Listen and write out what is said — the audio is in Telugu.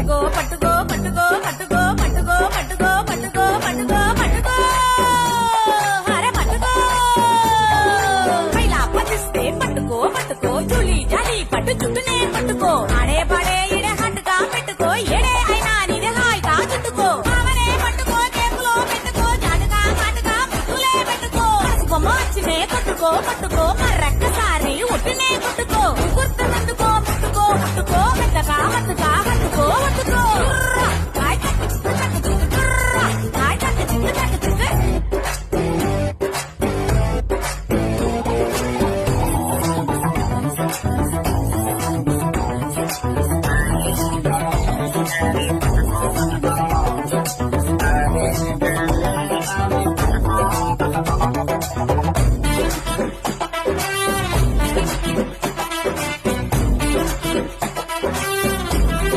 పట్టుకో పట్టుకో పట్టుకో పట్టుకో పట్టుకో పట్టుకో పట్టుకో పట్టుకో పట్టుకో అరే పట్టుకో పైలా పట్టిస్తే పట్టుకో పట్టుకో జూలీ జాలి పట్టు చుట్టూనే పట్టుకో ఆడే పాడే ఇడే హట్టుగా పెట్టుకో ఏడే అయినా నీదే హాయిగా చుట్టుకో ఆమనే పట్టుకో చేతులో పెట్టుకో జాటుగా మాటుగా ముట్టులే పెట్టుకో బొమ్మ వచ్చినే కొట్టుకో పట్టుకో మర్రక్కసారి ఉట్టినే కొట్టుకో గుర్తునందుకో ముట్టుకో ముట్టుకో మెత్తగా మత్తుగా హత్తుకో వత్తుకో Thank you.